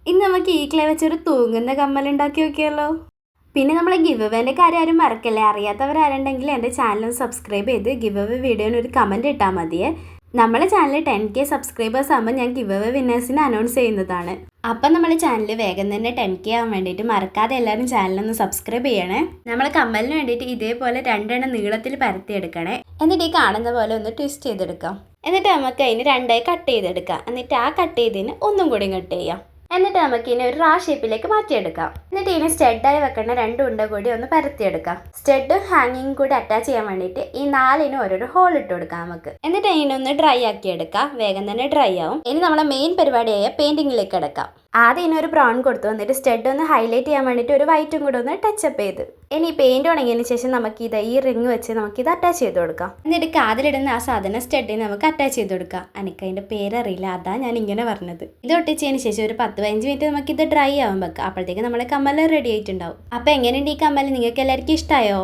ഇന്ന് നമുക്ക് ഈ ക്ലേ വെച്ചൊരു തൂങ്ങുന്ന കമ്മലുണ്ടാക്കി നോക്കിയാലോ. പിന്നെ നമ്മളെ ഗിവ് അവേൻ്റെ കാര്യം ആരും മറക്കല്ലേ. അറിയാത്തവരാരുണ്ടെങ്കിൽ എൻ്റെ ചാനൽ സബ്സ്ക്രൈബ് ചെയ്ത് ഗിവ് അവേ വീഡിയോന് ഒരു കമൻറ്റ് ഇട്ടാൽ മതിയേ. നമ്മളെ ചാനൽ 10K സബ്സ്ക്രൈബേഴ്സ് ആകുമ്പോൾ ഞാൻ ഗിവ് അവേ വിന്നേഴ്സിനെ അനൗൺസ് ചെയ്യുന്നതാണ്. അപ്പം നമ്മുടെ ചാനൽ വേഗം തന്നെ 10K ആവാൻ വേണ്ടിയിട്ട് മറക്കാതെ എല്ലാവരും ചാനലൊന്ന് സബ്സ്ക്രൈബ് ചെയ്യണേ. നമ്മൾ കമ്മലിന് വേണ്ടിയിട്ട് ഇതേപോലെ 2 എണ്ണം നീളത്തിൽ പരത്തിയെടുക്കണേ. എന്നിട്ട് ഈ കാണുന്ന പോലെ ഒന്ന് ട്വിസ്റ്റ് ചെയ്തെടുക്കാം. എന്നിട്ട് നമുക്ക് അതിന് 2ആയി കട്ട് ചെയ്തെടുക്കാം. എന്നിട്ട് ആ കട്ട് ചെയ്തതിന് ഒന്നും കൂടി കട്ട് ചെയ്യാം. എന്നിട്ട് നമുക്ക് ഇനി ഒരു റാ ഷേപ്പിലേക്ക് മാറ്റിയെടുക്കാം. എന്നിട്ട് ഇനി സ്റ്റെഡായി വെക്കുന്ന 2 ഉണ്ട കൂടി ഒന്ന് പരത്തിയെടുക്കാം. സ്റ്റെഡും ഹാങ്ങിങ് കൂടി അറ്റാച്ച് ചെയ്യാൻ വേണ്ടിയിട്ട് ഈ 4നും ഓരോരോ ഹോൾ ഇട്ട് കൊടുക്കാം നമുക്ക്. എന്നിട്ട് ഇതിനൊന്ന് ഡ്രൈ ആക്കി എടുക്കാം. വേഗം തന്നെ ഡ്രൈ ആവും. ഇനി നമ്മളെ മെയിൻ പരിപാടിയായ പെയിന്റിങ്ങിലേക്ക് എടുക്കാം. ആദ്യം ഇതിനൊരു ബ്രൗൺ കൊടുത്തു. എന്നിട്ട് സ്റ്റെഡ് ഒന്ന് ഹൈലൈറ്റ് ചെയ്യാൻ വേണ്ടിയിട്ട് ഒരു വൈറ്റും കൂടെ ഒന്ന് ടച്ചപ്പ് ചെയ്ത് ഇനി പെയിന്റ് ഉണങ്ങിയതിന് ശേഷം നമുക്ക് ഈ റിങ് വെച്ച് നമുക്കിത് അറ്റാച്ച് ചെയ്ത് കൊടുക്കാം. എന്നിട്ട് കാതിലിടുന്ന ആ സാധനം സ്റ്റെഡിന് നമുക്ക് അറ്റാച്ച് ചെയ്ത് കൊടുക്കാം. എനിക്ക് അതിൻ്റെ പേരറിയില്ല, അതാ ഞാൻ ഇങ്ങനെ പറഞ്ഞത്. ഇത് ഒട്ടിച്ചതിന് ശേഷം ഒരു 10-15 മിനിറ്റ് നമുക്കിത് ഡ്രൈ ആവാൻ വെക്കാം. അപ്പോഴത്തേക്ക് നമ്മളെ കമ്മൽ റെഡി ആയിട്ടുണ്ടാവും. അപ്പോൾ എങ്ങനെയുണ്ട് ഈ കമ്മൽ? നിങ്ങൾക്ക് എല്ലാവർക്കും ഇഷ്ടമായോ?